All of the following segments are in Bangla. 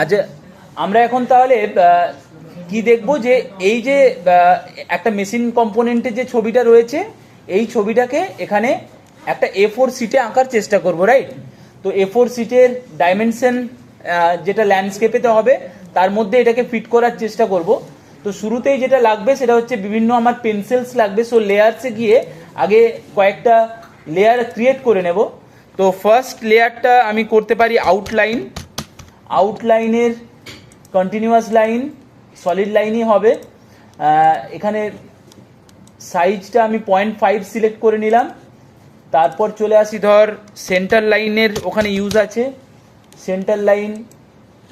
আচ্ছা, আমরা এখন তাহলে কি দেখব যে এই যে একটা মেশিন কম্পোনেন্টের যে ছবিটা রয়েছে, এই ছবিটাকে এখানে একটা A4 শিটে আঁকার চেষ্টা করব, রাইট? তো A4 শিটের ডাইমেনশন যেটা ল্যান্ডস্কেপেতে হবে তার মধ্যে এটাকে ফিট করার চেষ্টা করব। তো শুরুতেই যেটা লাগবে সেটা হচ্ছে বিভিন্ন আমার পেন্সিলস লাগবে। সো লেয়ারসে গিয়ে আগে কয়েকটা লেয়ার ক্রিয়েট করে নেব। তো ফার্স্ট লেয়ারটা আমি করতে পারি আউটলাইন। আউটলাইনের কন্টিনিউয়াস লাইন, সলিড লাইনই হবে। এখানে সাইজটা আমি 0.5 সিলেক্ট করে নিলাম। তারপর চলে আসি, ধর সেন্টার লাইনের ওখানে ইউজ আছে, সেন্টার লাইন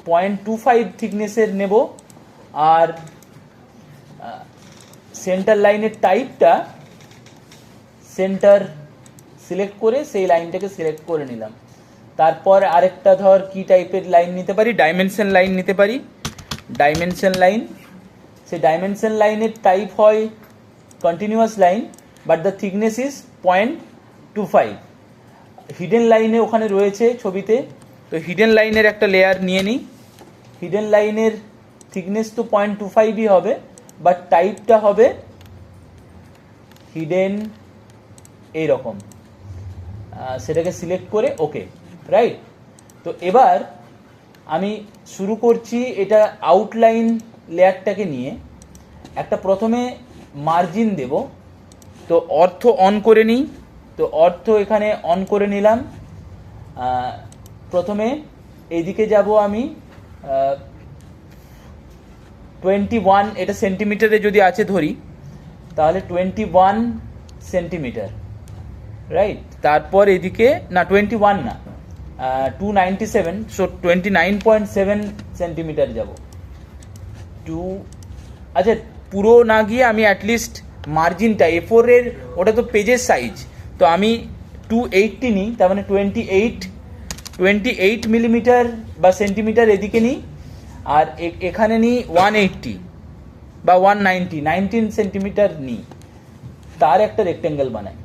0.25 থিকনেসের নেব। আর সেন্টার লাইনের টাইপটা সেন্টার সিলেক্ট করে সেই লাইনটাকে সিলেক্ট করে নিলাম। তারপর আরেকটা ধর কি টাইপের লাইন নিতে পারি, ডাইমেনশন লাইন নিতে পারি। ডাইমেনশন লাইন, সেই ডাইমেনশন লাইনের টাইপ হয় continuous line, but the thickness is 0.25। Hidden লাইনে ওখানে রয়েছে ছবিতে, তো হিডেন লাইনের একটা লেয়ার নিয়ে নিই। হিডেন লাইনের থিকনেস তো 0.25ই হবে, বাট টাইপটা হবে হিডেন এইরকম। সেটাকে সিলেক্ট করে ওকে, রাইট? তো এবার আমি শুরু করছি এটা আউটলাইন লেয়ারটাকে নিয়ে। একটা প্রথমে মার্জিন দেব। তো অর্থ অন করে নিই। তো অর্থ এখানে অন করে নিলাম। প্রথমে এইদিকে যাব আমি 21, এটা সেন্টিমিটারে যদি আছে ধরি তাহলে 21 সেন্টিমিটার, রাইট? তারপর এদিকে না 21 না, 297, সো 29.7 সেন্টিমিটার যাব। আচ্ছা, পুরো না গিয়ে আমি অ্যাটলিস্ট মার্জিনটা A4 এর, ওটা তো পেজের সাইজ, তো আমি 280 নিই। তার মানে 28 মিলিমিটার বা সেন্টিমিটার এদিকে নিই। আর এখানে নিই 180 বা 19 সেন্টিমিটার নিই। তার একটা রেক্টেঙ্গেল বানাই।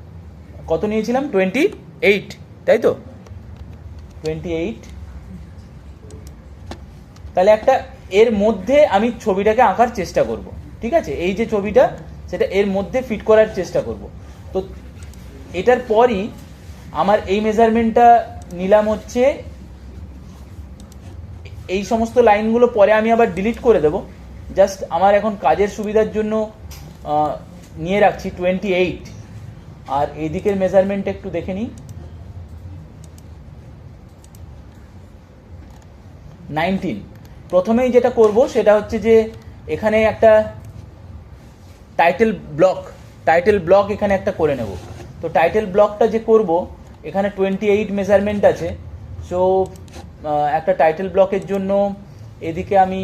কত নিয়েছিলাম? 28, তাই তো? 28। তাহলে একটা এর মধ্যে আমি ছবিটাকে আঁকার চেষ্টা করব, ঠিক আছে? এই যে ছবিটা, সেটা এর মধ্যে ফিট করার চেষ্টা করব। তো এটার পরই আমার এই মেজারমেন্টটা নিলাম হচ্ছে, এই সমস্ত লাইনগুলো পরে আমি আবার ডিলিট করে দেব। জাস্ট আমার এখন কাজের সুবিধার জন্য নিয়ে রাখছি 28। আর এই দিকের মেজারমেন্ট একটু দেখে নিই, 19। প্রথমেই যেটা করব সেটা হচ্ছে যে এখানে একটা টাইটেল ব্লক এখানে একটা করে নেব। তো টাইটেল ব্লকটা যে করব, এখানে 28 মেজারমেন্ট আছে। সো একটা টাইটেল ব্লকের জন্য এদিকে আমি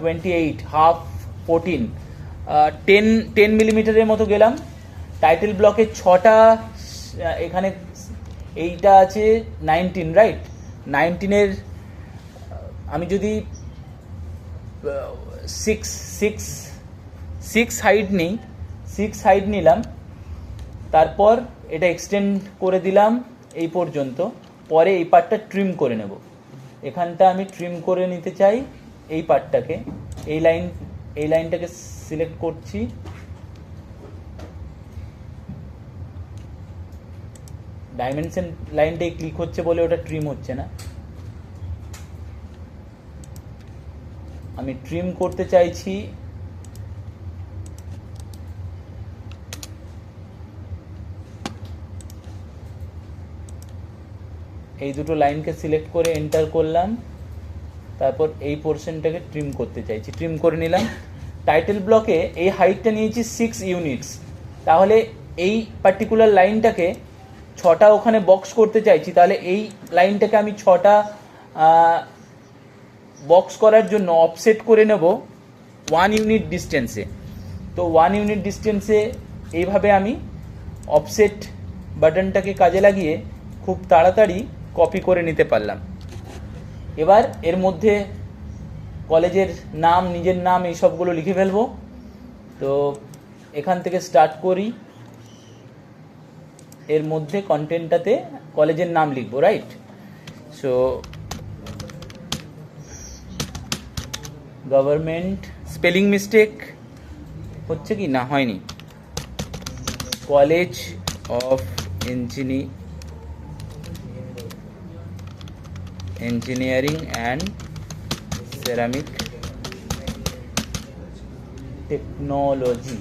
28 হাফ 14 10 মিলিমিটারের মতো গেলাম। টাইটেল ব্লকের 6টা, এখানে এইটা আছে 19, রাইট? 19-এর আমি যদি 6 হাইট নিই, 6 হাইট নিলাম। তারপর এটা এক্সটেন্ড করে দিলাম এই পর্যন্ত। পরে এই পার্টটা ট্রিম করে নেব। এখানটা আমি ট্রিম করে নিতে চাই এই পার্টটাকে। এই লাইনটাকে সিলেক্ট করছি। ডাইমেনশন লাইনটাই ক্লিক হচ্ছে বলে ওটা ট্রিম হচ্ছে না। আমি ট্রিম করতে চাইছি এই দুটো লাইনকে সিলেক্ট করে এন্টার করলাম। তারপর এই পোর্শনটাকে ট্রিম করতে চাইছি, ট্রিম করে নিলাম। টাইটেল ব্লকে এই হাইটটা নিয়েছি 6 ইউনিটস। তাহলে এই পার্টিকুলার লাইনটাকে 6টা ওখানে বক্স করতে চাইছি। তাহলে এই লাইনটাকে আমি 6টা বক্স করার জন্য অফসেট করে নেব 1 ইউনিট ডিস্টেন্সে। তো 1 ইউনিট ডিস্টেন্সে এইভাবে আমি অফসেট বাটনটাকে কাজে লাগিয়ে খুব তাড়াতাড়ি কপি করে নিতে পারলাম। এবার এর মধ্যে কলেজের নাম, নিজের নাম, এই সবগুলো লিখে ফেলবো। তো এখান থেকে স্টার্ট করি। এর মধ্যে কন্টেন্টটাতে কলেজের নাম লিখবো, right? So government, spelling mistake হচ্ছে কি না, হয়নি, college of engineering and ceramic technology.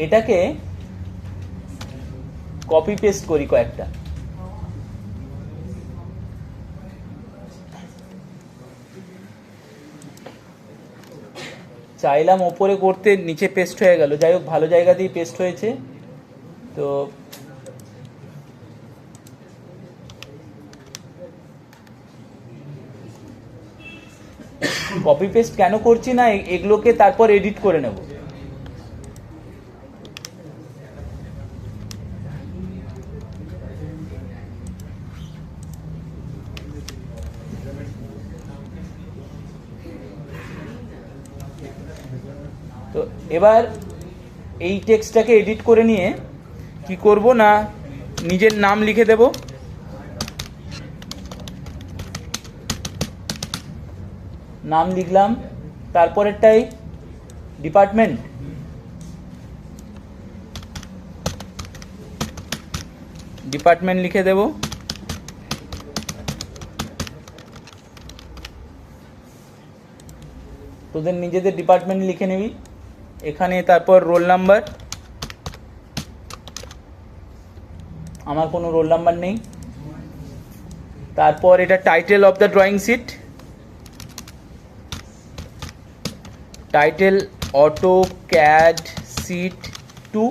এটাকে কপি পেস্ট করি কয়েকটা। চাইলাম ওপরে করতে, নিচে পেস্ট হয়ে গেল। যাই হোক, ভালো জায়গা দিয়ে পেস্ট হয়েছে। তো কপি পেস্ট কেন করছি না, এগুলোকে তারপর এডিট করে নেব। তো এবার এই টেক্সটটাকে এডিট করে নিয়ে কি করব না, নিজের নাম লিখে দেব। নাম লিখলাম, তারপরেরটাই ডিপার্টমেন্ট, লিখে দেব। তোদের নিজেদের ডিপার্টমেন্ট লিখে নিবি এখানে। তারপর রোল নাম্বার, আমার কোনো রোল নাম্বার নেই। তারপর এটা title of the drawing sheet, title AutoCAD sheet 2।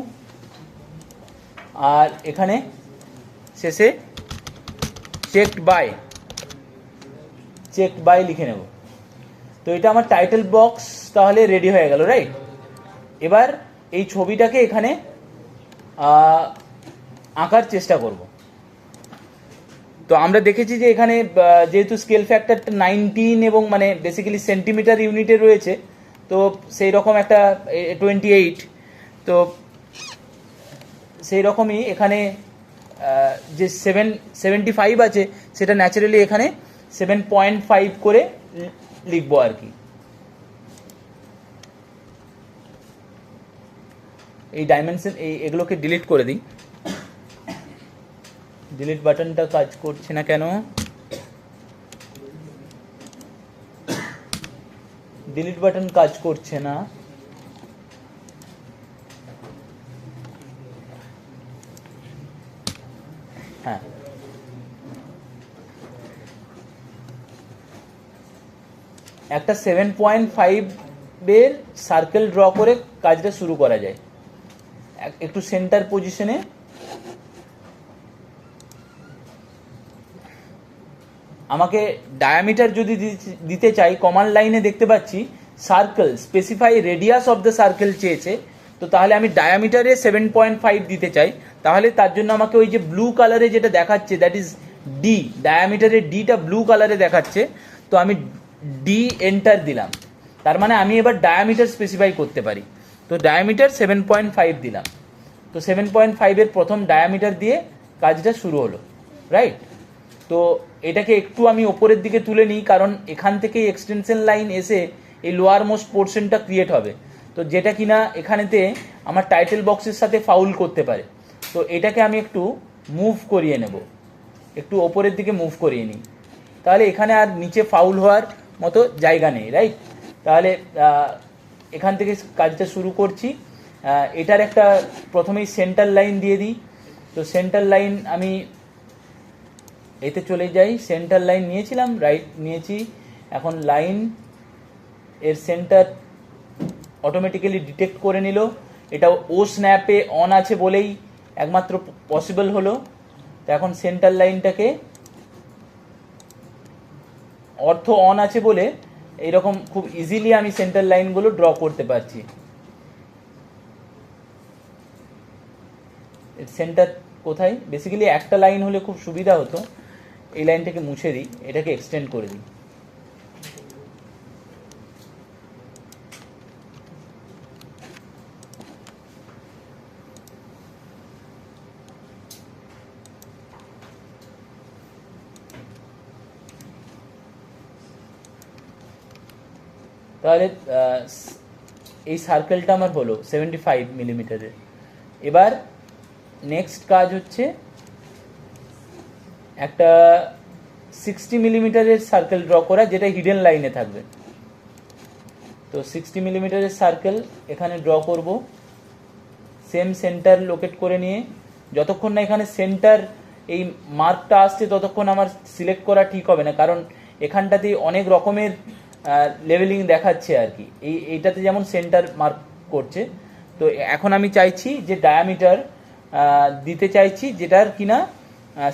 আর এখানে শেষে চেকড বাই লিখে নেব। তো এটা আমার টাইটেল বক্স তাহলে রেডি হয়ে গেল, রাইট। এবার এই ছবিটাকে এখানে আঁকার চেষ্টা করব। তো আমরা দেখেছি যে এখানে যেহেতু স্কেল ফ্যাক্টরটা 19 এবং মানে বেসিক্যালি সেন্টিমিটার ইউনিটে রয়েছে, তো সেই রকম একটা 28, তো সেই রকমই এখানে যে 775 আছে সেটা ন্যাচারালি এখানে 7.5 করে লিখবো আর কি। এই ডাইমেনশন এগুলোকে ডিলিট করে দিই। ডিলিট বাটনটা কাজ করছে না কেন? ডিলিট বাটন কাজ করছে না। হ্যাঁ, একটা 7.5 এর সার্কেল ড্র করে কাজটা শুরু করা যায়। একটু সেন্টার পজিশনে আমাকে ডায়ামিটার যদি দিতে চাই, কমান্ড লাইনে দেখতে পাচ্ছি circle specify radius of the circle চেয়েছে। তো তাহলে আমি ডায়ামিটারে 7.5 দিতে চাই, তাহলে তার জন্য আমাকে ওই যে ব্লু কালারে যেটা দেখাচ্ছে দ্যাট ইজ ডি, ডায়ামিটারের ডিটা ব্লু কালারে দেখাচ্ছে। তো আমি ডি এন্টার দিলাম, তার মানে আমি এবার ডায়ামিটার স্পেসিফাই করতে পারি। তো ডায়ামিটার 7.5 দিলাম। তো 7.5 এর প্রথম ডায়ামিটার দিয়ে কাজটা শুরু হলো, রাইট। তো এটাকে একটু আমি ওপরের দিকে তুলে নিই, কারণ এখান থেকে এক্সটেনশন লাইন এসে এই লোয়ার মোস্ট পোর্শনটা ক্রিয়েট হবে, তো যেটা কিনা এখানেতে আমার টাইটেল বক্সের সাথে ফাউল করতে পারে। তো এটাকে আমি একটু মুভ করিয়ে নেব, একটু ওপরের দিকে মুভ করিয়ে নিই, তাহলে এখানে আর নিচে ফাউল হওয়ার মতো জায়গা নেই, রাইট। তাহলে এখান থেকে কাজটা শুরু করছি। এটার একটা প্রথমেই সেন্টার লাইন দিয়ে দিই। তো সেন্টার লাইন আমি এতে চলে যাই, সেন্টার লাইন নিয়েছিলাম, রাইট নিয়েছি। এখন লাইন এর সেন্টার অটোমেটিক্যালি ডিটেক্ট করে নিল। এটা ও স্ন্যাপে অন আছে বলেই একমাত্র পসিবল হলো। তো এখন সেন্টার লাইনটাকে অর্থ অন আছে বলে এইরকম খুব ইজিলি আমি সেন্টার লাইনগুলো ড্র করতে পারছি। সেন্টার কোথায়? বেসিক্যালি একটা লাইন হলে খুব সুবিধা হতো। এই লাইনটাকে মুছে দিই, এটাকে এক্সটেন্ড করে দিই। তাহলে এই সার্কেলটা আমার হলো 75 মিলিমিটারের। এবার নেক্সট কাজ হচ্ছে একটা 60 মিলিমিটারের সার্কেল ড্র করা, যেটা হিডেন লাইনে থাকবে। তো 60 মিলিমিটারের সার্কেল এখানে ড্র করব, সেম সেন্টার লোকেট করে নিয়ে। যতক্ষণ না এখানে সেন্টার এই মার্কটা আসছে ততক্ষণ আমার সিলেক্ট করা ঠিক হবে না, কারণ এখানটাতেই অনেক রকমের লেভেলিং দেখাচ্ছে আর কি। এইটাতে যেমন সেন্টার মার্ক করছে। তো এখন আমি চাইছি যে ডায়ামিটার দিতে চাইছি, যেটার কিনা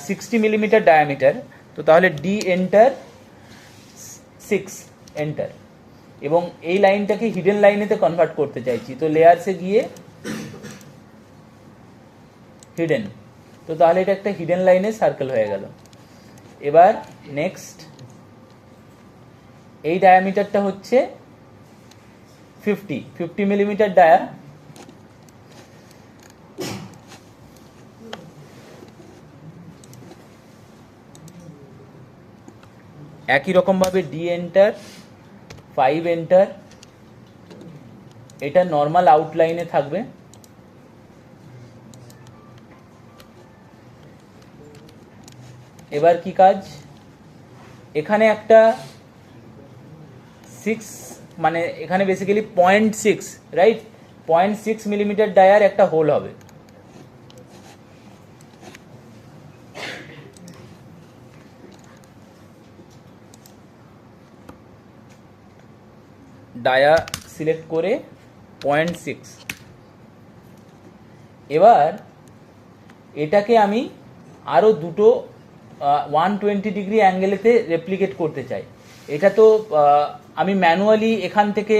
60 মিলিমিটার ডায়ামিটার। তো তাহলে ডি এন্টার 6 এন্টার, এবং এই লাইনটাকে হিডেন লাইনেতে কনভার্ট করতে চাইছি। তো লেয়ারসে গিয়ে হিডেন, তো তাহলে এটা একটা হিডেন লাইনের সার্কেল হয়ে গেল। এবার নেক্সট এই ডায়ামিটারটা হচ্ছে 50 মিলিমিটার ডায়া। একই রকমভাবে ডি এন্টার 5 এন্টার, এটা নর্মাল আউটলাইনে থাকবে। এবার কি কাজ, এখানে একটা 6 মানে এখানে বেসিক্যালি 0.6 রাইট, 0.6 মিলিমিটার ডায়ার একটা হোল হবে। ডায়া সিলেক্ট করে 0.6। এবার এটাকে আমি আরও দুটো 120 ডিগ্রি অ্যাঙ্গেলেতে রেপ্লিকেট করতে চাই। এটা তো আমি ম্যানুয়ালি এখান থেকে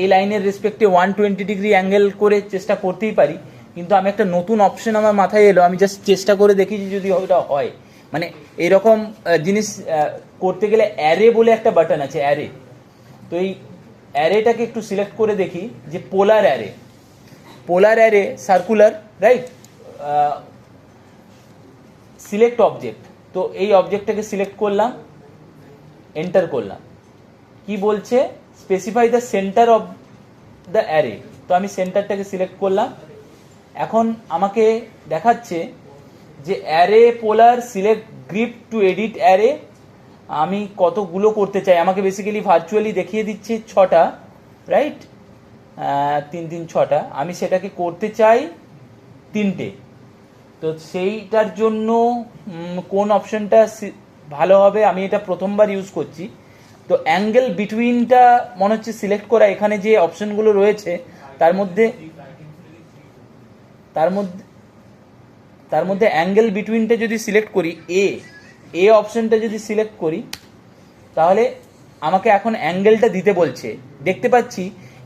এই লাইনের রেসপেক্টে 120 ডিগ্রি অ্যাঙ্গেল করে চেষ্টা করতেই পারি, কিন্তু আমি একটা নতুন অপশন আমার মাথায় এলো, আমি জাস্ট চেষ্টা করে দেখি যদি ওটা হয়। মানে এরকম জিনিস করতে গেলে অ্যারে বলে একটা বাটন আছে, অ্যারে। তো এই অ্যারেটাকে একটু সিলেক্ট করে দেখি যে polar array circular right, select object. তো এই অবজেক্টটাকে সিলেক্ট করলাম, এন্টার করলাম। কি বলছে, specify the centre of the array. তো আমি সেন্টারটাকে সিলেক্ট করলাম। এখন আমাকে দেখাচ্ছে যে array polar select grip to edit array. আমি কতগুলো করতে চাই, আমাকে বেসিক্যালি ভার্চুয়ালি দেখিয়ে দিচ্ছে 6টা রাইট, 3 3 6টা। আমি সেটাকে করতে চাই 3টে। তো সেইটার জন্য কোন অপশনটা ভালো হবে, আমি এটা প্রথমবার ইউজ করছি। তো অ্যাঙ্গেল বিটুইনটা মনে হচ্ছে সিলেক্ট করা। এখানে যে অপশনগুলো রয়েছে তার মধ্যে অ্যাঙ্গেল বিটুইনটা যদি সিলেক্ট করি, এ অপশনটা যদি সিলেক্ট করি, তাহলে আমাকে এখন অ্যাঙ্গেলটা দিতে বলছে। দেখতে পাচ্ছি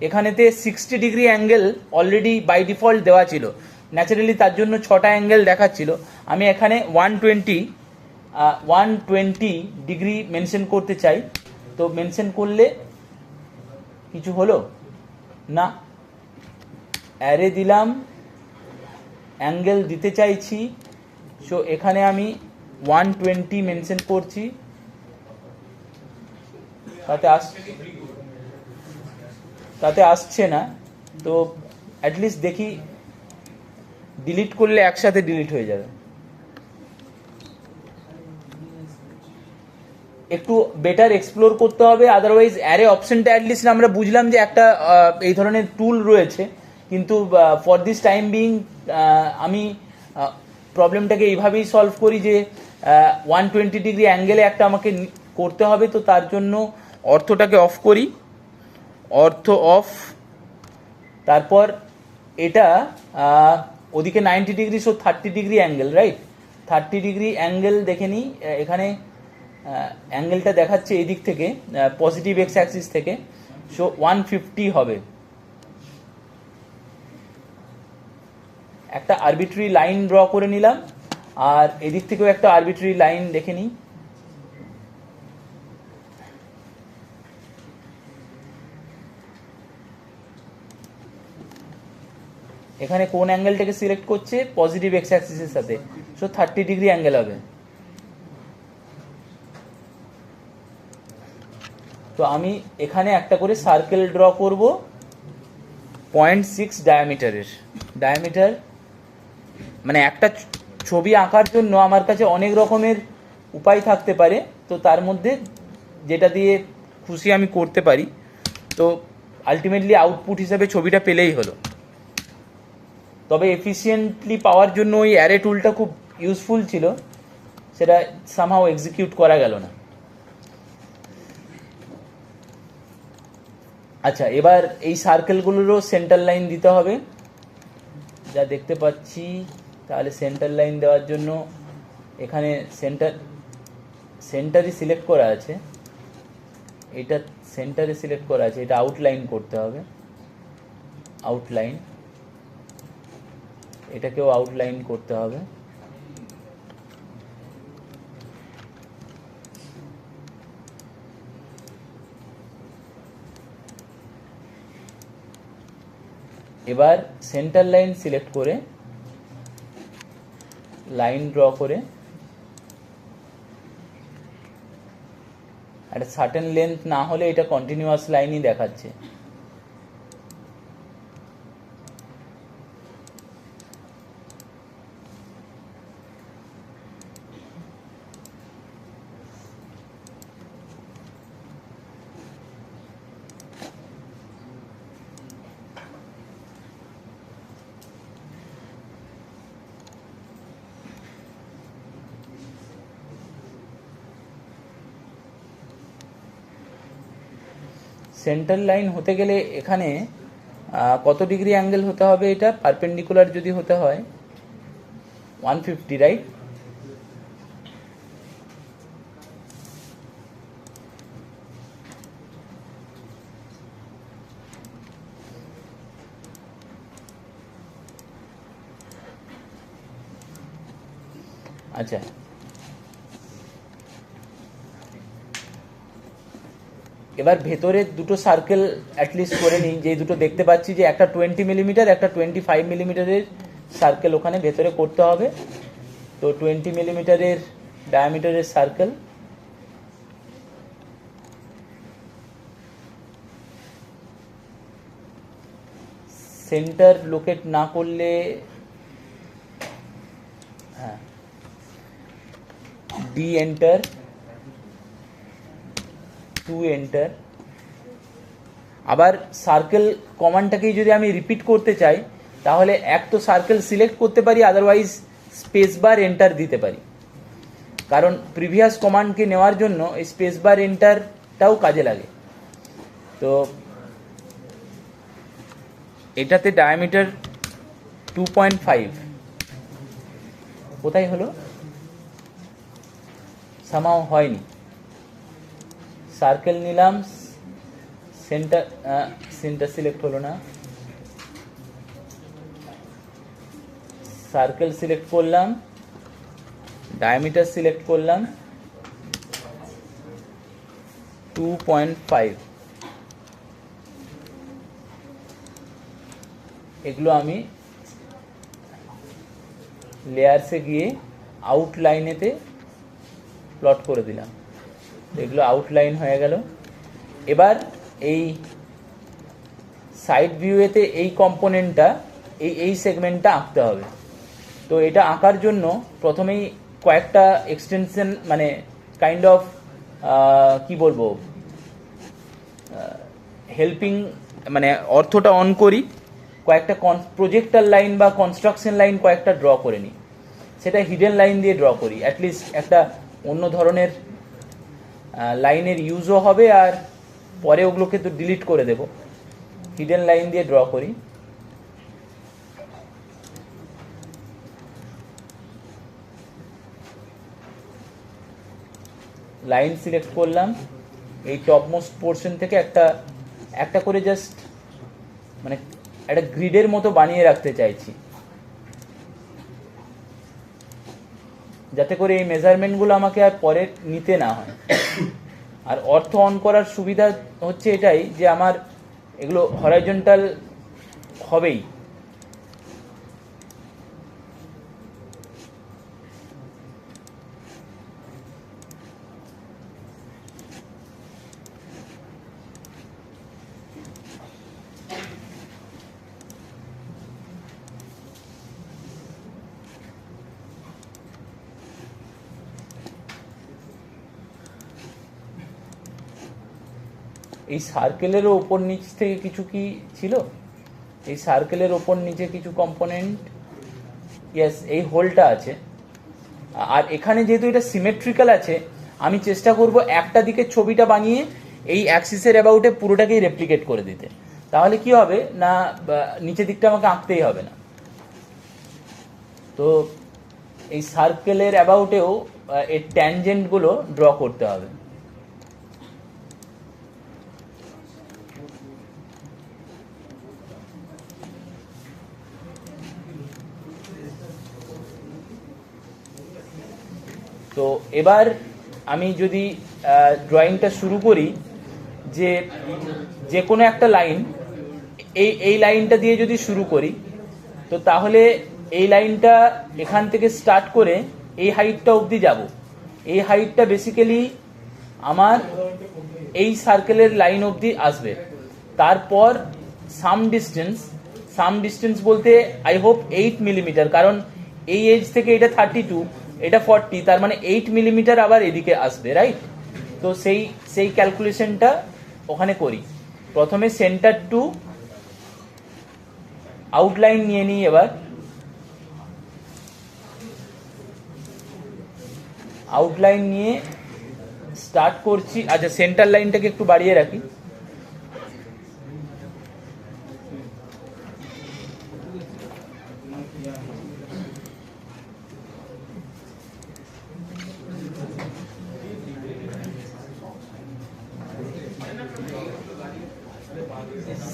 এখানেতে 60 degree angle already by default দেওয়া ছিল, ন্যাচারালি তার জন্য 6টা অ্যাঙ্গেল দেখাচ্ছিল। আমি এখানে 120 ডিগ্রি মেনশন করতে চাই। তো মেনশন করলে কিছু হলো না, অ্যারে দিলাম, অ্যাঙ্গেল দিতে চাইছি। সো এখানে আমি 120 মেনশন করছি, তাতে আসছে না। তো অ্যাটলিস্ট দেখি, ডিলিট করলে একসাথে ডিলিট হয়ে যাবে। একটু বেটার এক্সপ্লোর করতে হবে, আদারওয়াইজ অ্যারে অপশনটা অ্যাটলিস্ট আমরা বুঝলাম যে একটা এই ধরনের টুল রয়েছে, কিন্তু ফর দিস টাইম বিং আমি প্রবলেমটাকে এইভাবেই সলভ করি যে 120 ডিগ্রি অ্যাঙ্গেলে একটা আমাকে করতে হবে। তো তার জন্য অর্থটাকে অফ করি, অর্থ অফ। তারপর এটা ওদিকে 90 degree, so 30 degree angle right, 30 degree angle দেখে নিই। এখানে অ্যাঙ্গেলটা দেখাচ্ছে এই দিক থেকে, পজিটিভ এক্স অ্যাক্সিস থেকে, সো 150 হবে। একটা আরবিট্রারি লাইন ড্র করে নিলাম, আর এদিক থেকেও একটা আরবিট্রারি লাইন দেখে নিই। এখানে কোন অ্যাঙ্গেলটাকে সিলেক্ট করছে, পজিটিভ এক্স অ্যাক্সিসের সাথে, সো 30 ডিগ্রি অ্যাঙ্গেল হবে। তো আমি এখানে একটা করে সার্কেল ড্র করব 0.6 ডায়ামিটার। মানে একটা ছবি আঁকার জন্য আমার কাছে অনেক রকমের উপায় থাকতে পারে, তো তার মধ্যে যেটা দিয়ে খুশি আমি করতে পারি। তো আলটিমেটলি আউটপুট হিসাবে ছবিটা পেলেই হলো। তবে এফিসিয়েন্টলি পাওয়ার জন্য ওই অ্যারে টুলটা খুব ইউজফুল ছিল, সেটা সামহাও এক্সিকিউট করা গেল না। আচ্ছা, এবার এই সার্কেলগুলোরও সেন্টার লাইন দিতে হবে, যা দেখতে পাচ্ছি। তাহলে সেন্টার লাইন দেওয়ার জন্য এখানে সেন্টারই সিলেক্ট করা আছে, এটা সেন্টারে সিলেক্ট করা আছে, এটা আউটলাইন করতে হবে। আউটলাইন, এটাকেও আউটলাইন করতে হবে। এবার সেন্টার লাইন সিলেক্ট করে লাইন ড্র করে একটা সার্টেন লেন্থ না হলে এটা কন্টিনিউয়াস লাইনই দেখাচ্ছে। সেন্টার লাইন হতে গেলে এখানে কত ডিগ্রি অ্যাঙ্গেল হতে হবে? এটা পারপেন্ডিকুলার যদি হতে হয় 150, রাইট? আচ্ছা, এবার ভেতরে দুটো সার্কেল অ্যাটলিস্ট করে নিই, যে দুটো দেখতে পাচ্ছি, যে একটা 20 মিলিমিটার, একটা 25 মিলিমিটারের সার্কেল ওখানে ভেতরে করতে হবে। তো 20 মিলিমিটারের ডায়ামিটারের সার্কেল, সেন্টার লোকেট না করলে, হ্যাঁ, ডি এন্টার, 2 এন্টার। আবার সার্কেল কমান্ডটাকেই যদি আমি রিপিট করতে চাই, তাহলে এক তো সার্কেল সিলেক্ট করতে পারি, আদারওয়াইজ স্পেস বার এন্টার দিতে পারি। কারণ প্রিভিয়াস কমান্ডকে নেওয়ার জন্য এই স্পেস বার এন্টারটাও কাজে লাগে। তো এটাতে ডায়ামিটার 2.5 কোথায় হলো? সামাও হয়নি। সার্কেল নিলাম, সেন্টার সিলেক্ট হলো না। সার্কেল সিলেক্ট করলাম, ডায়ামিটার সিলেক্ট করলাম 2.5। এগুলো আমি লেয়ারসে গিয়ে আউটলাইনেতে প্লট করে দিলাম। এগুলো আউটলাইন হয়ে গেল। এবার এই সাইড ভিউয়েতে এই কম্পোনেন্টটা, এই সেগমেন্টটা আঁকতে হবে। তো এটা আঁকার জন্য প্রথমেই কয়েকটা এক্সটেনশন, মানে কাইন্ড অফ কি বলবো, হেল্পিং, মানে অর্থটা অন করি, কয়েকটা প্রজেক্টার লাইন বা কনস্ট্রাকশন লাইন কয়েকটা ড্র করে নিই। সেটা হিডেন লাইন দিয়ে ড্র করি, অ্যাটলিস্ট একটা অন্য ধরনের লাইনের ইউজও হবে, আর পরে ওগুলোকে তো ডিলিট করে দেব। হিডেন লাইন দিয়ে ড্র করি। লাইন সিলেক্ট করলাম, এই টপ মোস্ট পোর্শন থেকে একটা করে জাস্ট মানে একটা গ্রিডের মতো বানিয়ে রাখতে চাইছি, যাতে করে এই মেজারমেন্টগুলো আমাকে আর পরে নিতে না হয়। আর অর্থ অন করার সুবিধা হচ্ছে এটাই, যে আমার এগুলো হরাইজন্টাল হবেই। এই সার্কেলেরও ওপর নিচ থেকে কিছু কি ছিল, এই সার্কেলের ওপর নিচে কিছু কম্পোনেন্ট, ইয়েস এই হোলটা আছে। আর এখানে যেহেতু এটা সিমেট্রিক্যাল আছে, আমি চেষ্টা করব একটা দিকের ছবিটা বানিয়ে এই অ্যাক্সিসের অ্যাবাউটে পুরোটাকেই রেপ্লিকেট করে দিতে। তাহলে কি হবে না, নিচের দিকটা আমাকে আঁকতেই হবে না। তো এই সার্কেলের অ্যাবাউটেও এর ট্যানজেন্টগুলো ড্র করতে হবে। তো এবার আমি যদি ড্রয়িংটা শুরু করি, যে কোনো একটা লাইন, এই লাইনটা দিয়ে যদি শুরু করি, তো তাহলে এই লাইনটা এখান থেকে স্টার্ট করে এই হাইটটা অবধি যাব। এই হাইটটা বেসিক্যালি আমার এই সার্কেলের লাইন অবধি আসবে। তারপর সাম ডিস্টেন্স বলতে আই হোপ 8 মিলিমিটার, কারণ এই এজ থেকে এটা 32, এটা 40, তার মানে 8 মিলিমিটার আবার এদিকে আসবে, রাইট? তো সেই ক্যালকুলেশনটা ওখানে করি। প্রথমে সেন্টার টু আউটলাইন নিয়ে নিই। এবার আউটলাইন নিয়ে স্টার্ট করছি। আচ্ছা, সেন্টার লাইনটাকে একটু বাড়িয়ে রাখি।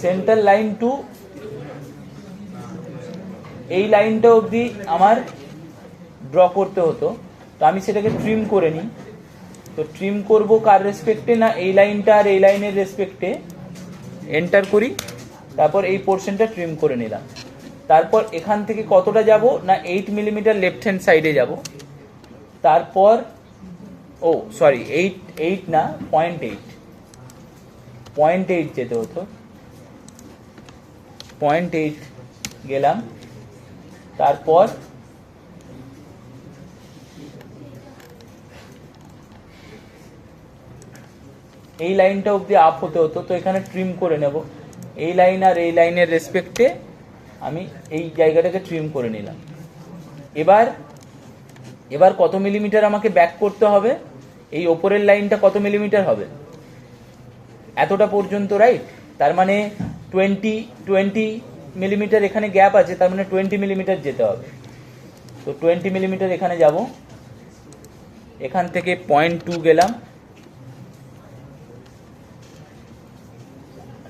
সেন্টার লাইন টু এই লাইনটা অবধি আমার ড্র করতে হতো, তো আমি সেটাকে ট্রিম করে নিই। তো ট্রিম করব কার রেসপেক্টে, না এই লাইনটা আর এই লাইনের রেসপেক্টে। এন্টার করি, তারপর এই পোর্শনটা ট্রিম করে নিলাম। তারপর এখান থেকে কতটা যাব, না 8 মিলিমিটার লেফট হ্যান্ড সাইডে যাব। তারপর সরি 8 না 0.8 যেতে হতো, 0.8 গেলাম। তারপর এই লাইনটা অবধি আপ হতে হতো, তো এখানে ট্রিম করে নেব। এই লাইন আর এই লাইনের রেসপেক্টে আমি এই জায়গাটাকে ট্রিম করে নিলাম। এবার কত মিলিমিটার আমাকে ব্যাক করতে হবে, এই ওপরের লাইনটা কত মিলিমিটার হবে, এতটা পর্যন্ত, রাইট? তার মানে 20 মিলিমিটার এখানে গ্যাপ আছে, তার মানে 20 মিলিমিটার যেতে হবে। তো 20 মিলিমিটার এখানে যাব। এখান থেকে 0.2 গেলাম,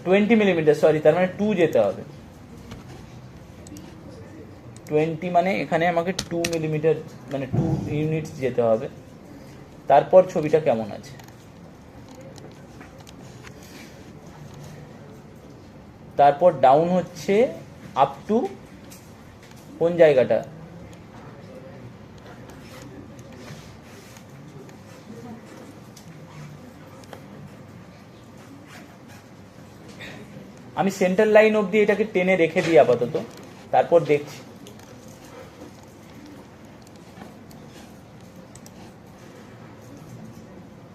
20 মিলিমিটার, সরি, তার মানে 2 যেতে হবে। 20 মানে এখানে আমাকে 2 মিলিমিটার মানে 2 ইউনিটস যেতে হবে। তারপর ছবিটা কেমন আছে, তারপর ডাউন হচ্ছে আপ টু কোন জায়গাটা, আমি সেন্টার লাইন অবধি এটাকে টেনে রেখে দিই আপাতত, তারপর দেখছি।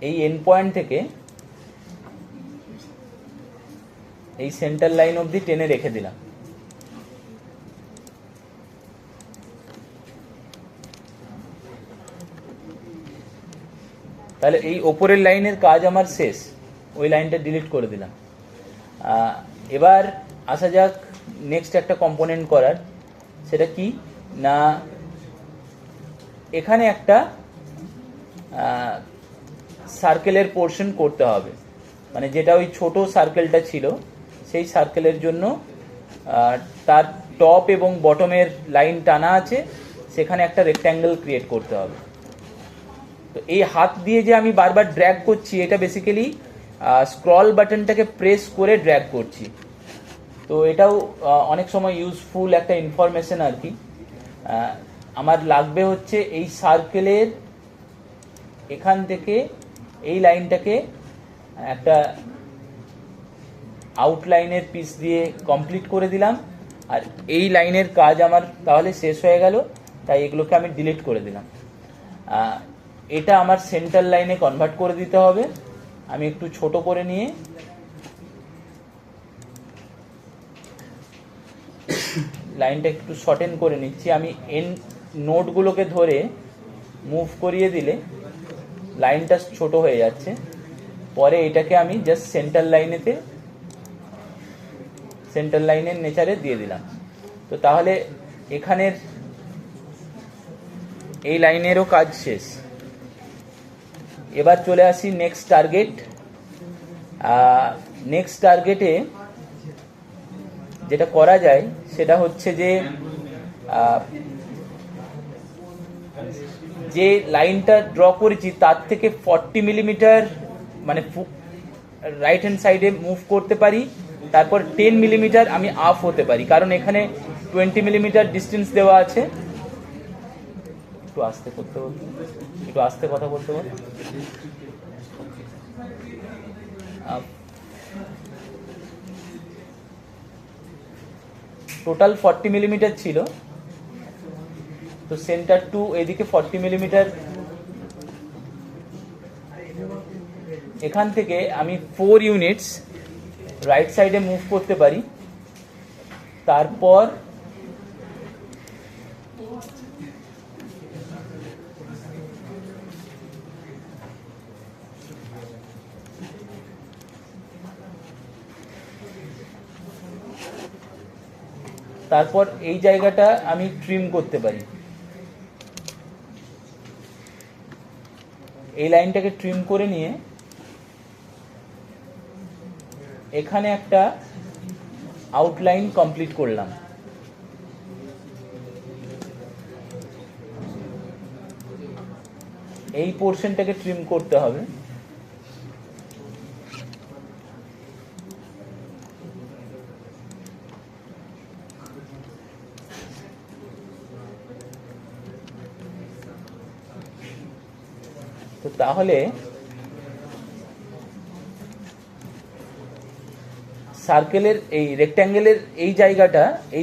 এই এন্ড পয়েন্ট থেকে এই সেন্টার লাইন অবধি টেনে রেখে দিলাম। তাহলে এই ওপরের লাইনের কাজ আমার শেষ, ওই লাইনটা ডিলিট করে দিলাম। এবার আসা যাক নেক্সট একটা কম্পোনেন্ট করার। সেটা কি না, এখানে একটা সার্কেলের পোর্শন করতে হবে, মানে যেটা ওই ছোট সার্কেলটা ছিল সেই সার্কেলের জন্য তার টপ এবং বটমের লাইন টানা আছে, সেখানে একটা রেক্ট্যাঙ্গেল ক্রিয়েট করতে হবে। তো এই হাত দিয়ে যে আমি বারবার ড্র্যাগ করছি, এটা বেসিক্যালি স্ক্রল বাটনটাকে প্রেস করে ড্র্যাগ করছি। তো এটাও অনেক সময় ইউজফুল একটা ইনফরমেশন আর কি। আমার লাগবে হচ্ছে এই সার্কেলের এখান থেকে এই লাইনটাকে একটা আউটলাইনের পিস দিয়ে কমপ্লিট করে দিলাম, আর এই লাইনের কাজ আমার তাহলে শেষ হয়ে গেল। তাই এগুলোকে আমি ডিলিট করে দিলাম। এটা আমার সেন্টার লাইনে কনভার্ট করে দিতে হবে। আমি একটু ছোট করে নিয়ে লাইনটা একটু শর্টেন করে নিচ্ছি। আমি এন নোটগুলোকে ধরে মুভ করিয়ে দিলে লাইনটা ছোট হয়ে যাচ্ছে। পরে এটাকে আমি জাস্ট সেন্টার লাইনের নেচারে দিয়ে দিলাম। তো তাহলে এখানের এই লাইনেরও কাজ শেষ। এবার চলে আসি নেক্সট টার্গেট। নেক্সট টার্গেটে যেটা করা যায় সেটা হচ্ছে যে লাইনটা ড্র করেছি তার থেকে 40 মিলিমিটার মানে রাইট হ্যান্ড সাইডে মুভ করতে পারি, তারপর 10 মিলিমিটার আমি আপ হতে পারি, কারণ এখানে 20 মিলিমিটার ডিস্টেন্স দেওয়া আছে। একটু আস্তে কথা বলতে বল। টোটাল 40 মিলিমিটার ছিল, তো সেন্টার টু এদিকে 40 মিলিমিটার। এখান থেকে আমি 4 ইউনিটস রাইট সাইডে মুভ করতে পারি, তারপর এই জায়গাটা আমি ট্রিম করতে পারি। এই লাইনটাকে ট্রিম করে নিয়ে এখানে একটা আউটলাইন কমপ্লিট করলাম। এই পোর্শনটাকে ট্রিম করতে হবে। তো তাহলে সার্কেলের এই রেক্ট্যাঙ্গেলের এই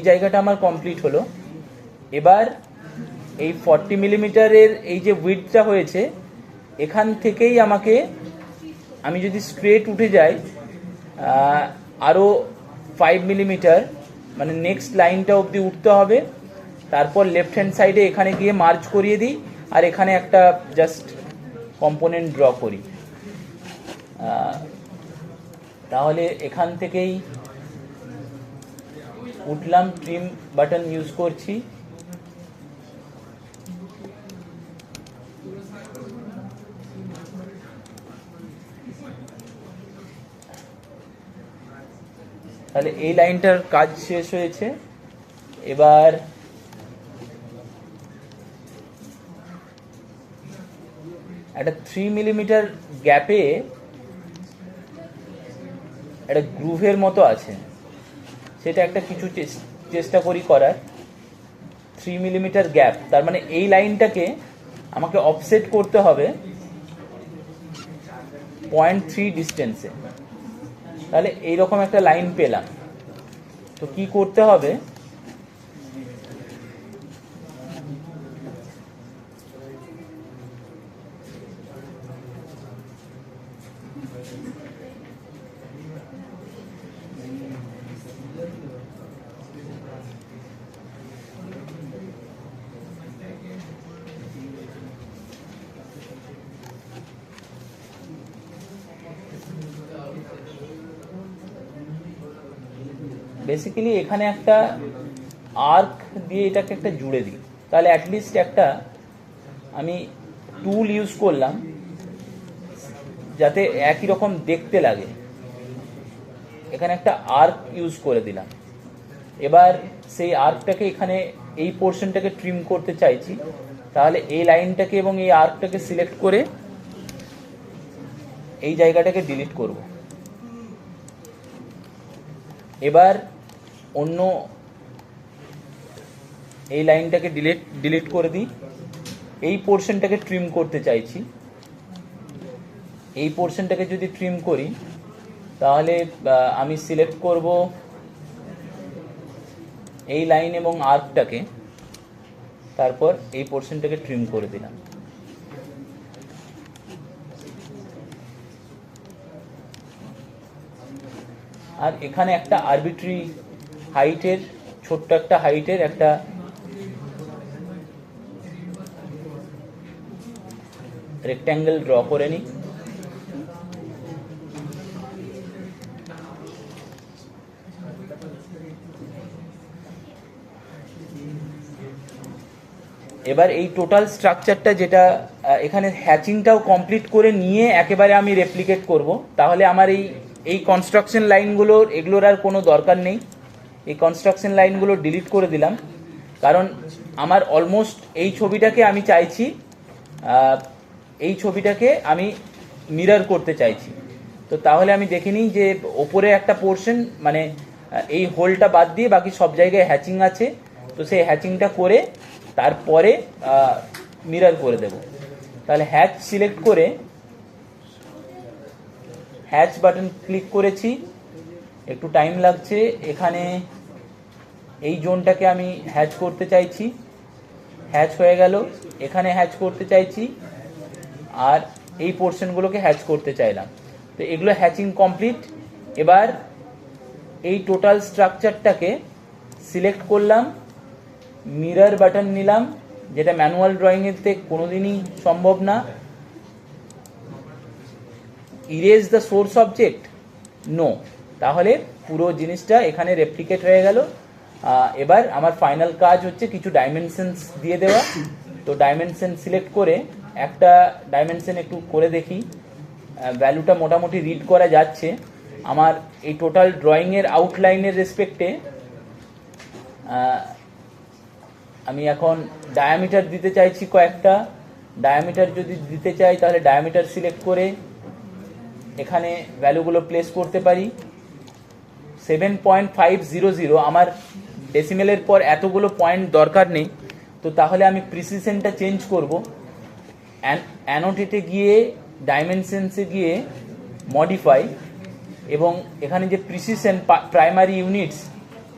জায়গাটা আমার কমপ্লিট হলো। এবার এই 40 মিলিমিটারের এই যে উইডথটা হয়েছে, এখান থেকেই আমি যদি স্ট্রেট উঠে যাই আরও 5 মিলিমিটার, মানে নেক্সট লাইনটা অবধি উঠতে হবে, তারপর লেফট হ্যান্ড সাইডে এখানে গিয়ে মার্জ করিয়ে দিই, আর এখানে একটা জাস্ট কম্পোনেন্ট ড্র করি। তাহলে এখান থেকেই উঠলাম, ট্রিম বাটন ইউজ করছি। তাহলে এই লাইনটার কাজ শেষ হয়েছে। এবার একটা 3 মিলিমিটার গ্যাপে একটা গ্রুভের মতো আছে, সেটা একটা কিছু চেষ্টা করি করার। 3 মিলিমিটার গ্যাপ, তার মানে এই লাইনটাকে আমাকে অফসেট করতে হবে 0.3 ডিস্টেন্সে। তাহলে এইরকম একটা লাইন পেলাম। তো কি করতে হবে, বেসিক্যালি এখানে একটা আর্ক দিয়ে এটাকে একটা জুড়ে দিই, তাহলে অ্যাটলিস্ট একটা আমি টুল ইউজ করলাম যাতে একই রকম দেখতে লাগে। এখানে একটা আর্ক ইউজ করে দিলাম। এবার সেই আর্কটাকে এখানে এই পোর্শনটাকে ট্রিম করতে চাইছি, তাহলে এই লাইনটাকে এবং এই আর্কটাকে সিলেক্ট করে এই জায়গাটাকে ডিলিট করব। এবার অন্য এই লাইনটাকে ডিলিট করে দিই। এই পোর্শনটাকে ট্রিম করতে চাইছি, এই পোর্শনটাকে যদি ট্রিম করি তাহলে আমি সিলেক্ট করব এই লাইন এবং আর্কটাকে, তারপর এই পোর্শনটাকে ট্রিম করে দিলাম। আর এখানে একটা আরবিট্রারি হাইটের ছোট্ট একটা হাইটের একটা রেক্ট্যাঙ্গেল ড্র করে নিই। এবার এই টোটাল স্ট্রাকচারটা যেটা এখানে হ্যাচিংটাও কমপ্লিট করে নিয়ে একেবারে আমি রেপ্লিকেট করব, তাহলে আমার এই কনস্ট্রাকশন লাইনগুলোর এগুলোর আর কোনো দরকার নেই। এই কনস্ট্রাকশন লাইনগুলো ডিলিট করে দিলাম, কারণ আমার অলমোস্ট এই ছবিটাকে আমি চাইছি, এই ছবিটাকে আমি মিরর করতে চাইছি। তো তাহলে আমি দেখে নিই যে ওপরে একটা পোর্শন, মানে এই হোলটা বাদ দিয়ে বাকি সব জায়গায় হ্যাচিং আছে, তো সেই হ্যাচিংটা করে তারপরে মিরর করে দেব। তাহলে হ্যাচ সিলেক্ট করে হ্যাচ বাটন ক্লিক করেছি, একটু টাইম লাগছে। এখানে এই জোনটাকে আমি হ্যাচ করতে চাইছি, হ্যাচ হয়ে গেল। এখানে হ্যাচ করতে চাইছি, আর এই পোর্শনগুলোকে হ্যাচ করতে চাইলাম। তো এগুলো হ্যাচিং কমপ্লিট। এবার এই টোটাল স্ট্রাকচারটাকে সিলেক্ট করলাম, মিরর বাটন নিলাম, যেটা ম্যানুয়াল ড্রয়িংয়েতে কোনোদিনই সম্ভব না। Erase the source object, no. তাহলে পুরো জিনিসটা এখানে রেপ্লিকেট হয়ে গেল। এবার আমার ফাইনাল কাজ হচ্ছে কিছু ডাইমেনশনস দিয়ে দেওয়া। তো ডাইমেনশন সিলেক্ট করে একটা ডাইমেনশন একটু করে দেখি, ভ্যালুটা মোটামুটি রিড করা যাচ্ছে। আমার এই টোটাল ড্রয়িংয়ের আউটলাইনের রেসপেক্টে আমি এখন ডায়ামিটার দিতে চাইছি কয়েকটা। ডায়ামিটার যদি দিতে চাই তাহলে ডায়ামিটার সিলেক্ট করে এখানে ভ্যালুগুলো প্লেস করতে পারি। 7.500, আমার ডেসিমেলের পর এতগুলো পয়েন্ট দরকার নেই। তো তাহলে আমি প্রিসিশনটা চেঞ্জ করব, অ্যানোটেটে গিয়ে ডাইমেনশনসে গিয়ে মডিফাই, এবং এখানে যে প্রিসিশন প্রাইমারি ইউনিটস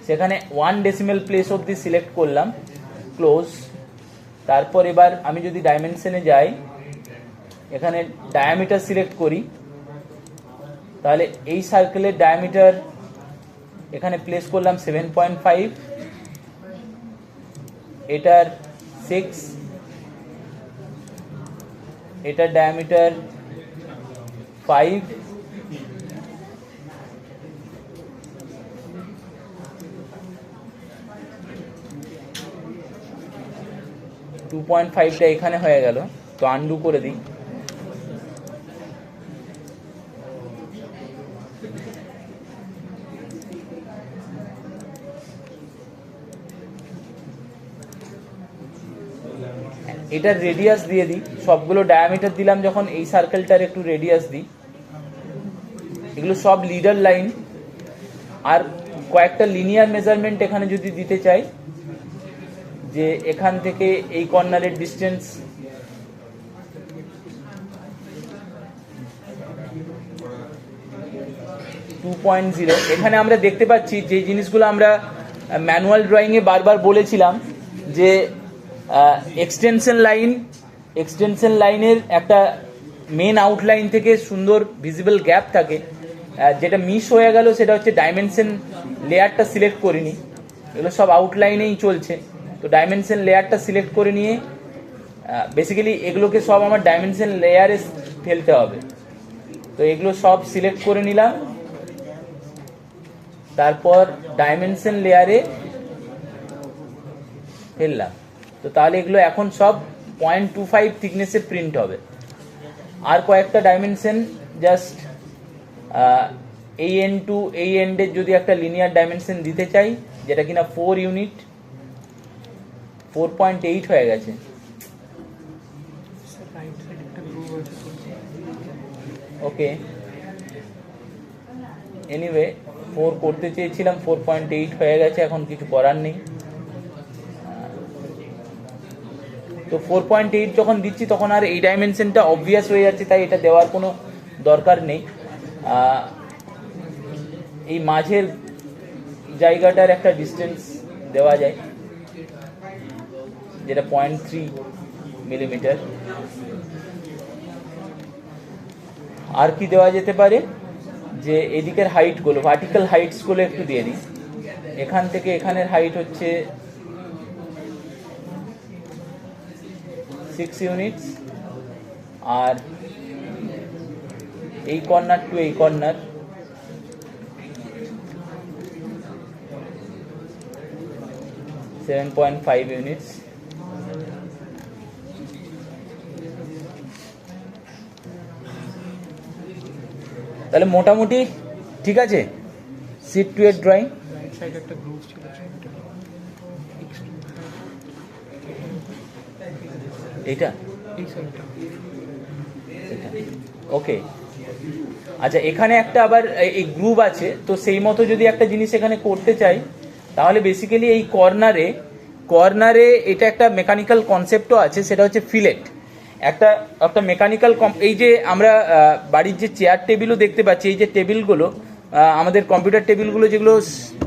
সেখানে 1 ডেসিমেল প্লেস অবধি সিলেক্ট করলাম, ক্লোজ। তারপর এবার আমি যদি ডাইমেনশনে যাই, এখানে ডায়ামিটার সিলেক্ট করি, তাহলে এই সার্কেলের ডায়ামিটার এখানে প্লেস করলাম 7.5, এটার 6, এটার ডায়ামিটার 5, .5টা এখানে হয়ে গেল। তো আনডু করে দিই। এটার রেডিয়াস দিয়ে দিই, সবগুলো ডায়ামিটার দিলাম যখন, এই সার্কেলটার একটু রেডিয়াস দিই। এগুলো সব লিডার লাইন। আর কয়েকটা লিনিয়ার মেজারমেন্ট এখানে যদি দিতে চাই, যে এখান থেকে এই কর্নারের ডিস্টেন্স 2.0। এখানে আমরা দেখতে পাচ্ছি যে জিনিসগুলো আমরা ম্যানুয়াল ড্রয়িংয়ে বারবার বলেছিলাম, যে এক্সটেনশন লাইনের একটা মেন আউটলাইন থেকে সুন্দর ভিজিবল গ্যাপ থাকে। যেটা মিস হয়ে গেল সেটা হচ্ছে ডাইমেনশন লেয়ারটা সিলেক্ট করিনি। এগুলো সব আউটলাইনেই চলছে। তো ডাইমেনশন লেয়ারটা সিলেক্ট করে নিয়ে বেসিক্যালি এগুলোকে সব আমার ডাইমেনশন লেয়ারে ফেলতে হবে। তো এগুলো সব সিলেক্ট করে নিলাম, তারপর ডাইমেনশন লেয়ারে ফেললাম। তো তাহলে এগুলো এখন সব 0.25 থিকনেসে প্রিন্ট হবে। আর কয়েকটা ডাইমেনশন জাস্ট এই এন্ড টু এই এন্ডের যদি একটা লিনিয়ার ডাইমেনশন দিতে চাই, যেটা কিনা 4 ইউনিট, 4.8 হয়ে গেছে। ওকে, এনিওয়ে 4 করতে চেয়েছিলাম, 4.8 হয়ে গেছে, এখন কিছু করার নেই। তো 4.8 যখন দিচ্ছি তখন আর এই ডাইমেনশনটা অবভিয়াস হয়ে যাচ্ছে, তাই এটা দেওয়ার কোনো দরকার নেই। এই মাঝের জায়গাটার একটা ডিস্টেন্স দেওয়া যায়, যেটা 0.3 মিলিমিটার। আর কি দেওয়া যেতে পারে, যে এদিকের হাইটগুলো, ভার্টিক্যাল হাইটসগুলো একটু দিয়ে দিই। এখান থেকে এখানের হাইট হচ্ছে 6 ইউনিটস, আর এই কর্নার টু এই কর্নার 7.5 ইউনিটস। তাহলে মোটামুটি ঠিক আছে সিট টু এর ড্রয়িং। এইটা ওকে, আচ্ছা এখানে একটা আবার এই গ্রুপ আছে, তো সেই মতো যদি একটা জিনিস এখানে করতে চাই তাহলে বেসিক্যালি এই কর্নারে এটা একটা মেকানিক্যাল কনসেপ্টও আছে, সেটা হচ্ছে ফিলেট। একটা একটা মেকানিক্যাল এই যে আমরা বাড়ির যে চেয়ার টেবিলও দেখতে পাচ্ছি, এই যে টেবিলগুলো আমাদের কম্পিউটার টেবিলগুলো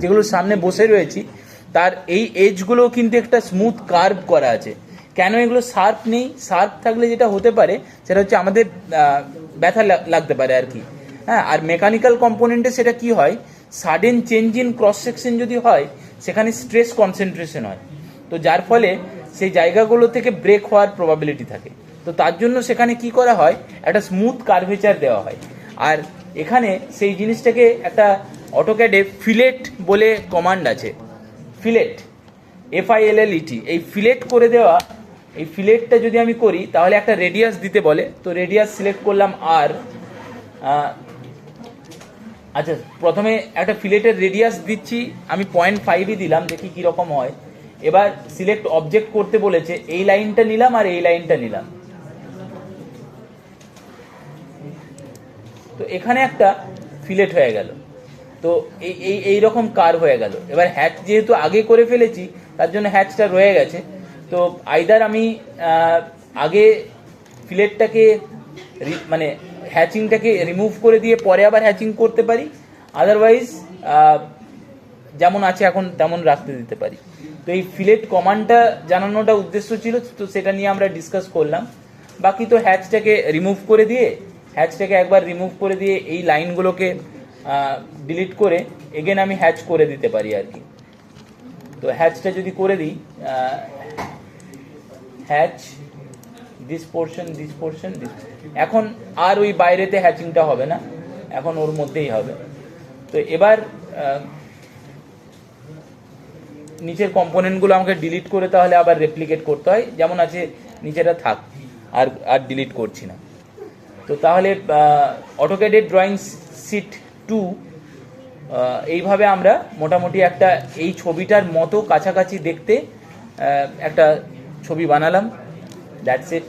যেগুলোর সামনে বসে রয়েছি, তার এই এজগুলো কিন্তু একটা স্মুথ কার্ভ করা আছে। কেন এগুলো শার্প নেই? শার্প থাকলে যেটা হতে পারে সেটা হচ্ছে আমাদের ব্যথা লাগতে পারে আর কি। হ্যাঁ, আর মেকানিক্যাল কম্পোনেন্টে সেটা কি হয়, sudden change in cross section যদি হয় সেখানে স্ট্রেস কনসেন্ট্রেশন হয়, তো যার ফলে সেই জায়গাগুলো থেকে ব্রেক হওয়ার প্রবাবিলিটি থাকে। তো তার জন্য সেখানে কি করা হয়, একটা স্মুথ কার্ভেচার দেওয়া হয়। আর এখানে সেই জিনিসটাকে একটা অটোক্যাডে ফিলেট বলে কমান্ড আছে, ফিলেট FILLET, এই ফিলেট করে দেওয়া। এই ফিলেটটা যদি আমি করি তাহলে একটা রেডিয়াস দিতে বলে, তো রেডিয়াস সিলেক্ট করলাম আর আচ্ছা প্রথমে একটা ফিলেটের রেডিয়াস দিচ্ছি আমি 0.5ই দিলাম, দেখি কীরকম হয়। এবার সিলেক্ট অবজেক্ট করতে বলেছে, এই লাইনটা নিলাম আর এই লাইনটা নিলাম, তো এখানে একটা ফিলেট হয়ে গেল। তো এই রকম কার্ভ হয়ে গেল। এবার হ্যাচ যেহেতু আগে করে ফেলেছি তার জন্য হ্যাচটা রয়ে গেছে। তো আইদার আমি আগে ফিলেটটাকে মানে হ্যাচিংটাকে রিমুভ করে দিয়ে পরে আবার হ্যাচিং করতে পারি, আদারওয়াইজ যেমন আছে এখন তেমন রাখতে দিতে পারি। তো এই ফিলেট কমান্ডটা জানানোটা উদ্দেশ্য ছিল, তো সেটা নিয়ে আমরা ডিসকাস করলাম। বাকি তো হ্যাচটাকে একবার রিমুভ করে দিয়ে এই লাইনগুলোকে ডিলিট করে এগেন আমি হ্যাচ করে দিতে পারি আর কি। তো হ্যাচটা যদি করে দিই, হ্যাচ দিস পোর্শন, এখন আর ওই বাইরেতে হ্যাচিংটা হবে না, এখন ওর মধ্যেই হবে। তো এবার নিচের কম্পোনেন্টগুলো আমাকে ডিলিট করে তাহলে আবার রেপ্লিকেট করতে হয়, যেমন আছে নিচেটা থাক, আর ডিলিট করছি না। তো তাহলে অটোক্যাডের ড্রয়িং শিট 2 এইভাবে আমরা মোটামুটি একটা এই ছবিটার মতো কাছাকাছি দেখতে একটা ছবি বানালাম। That's it.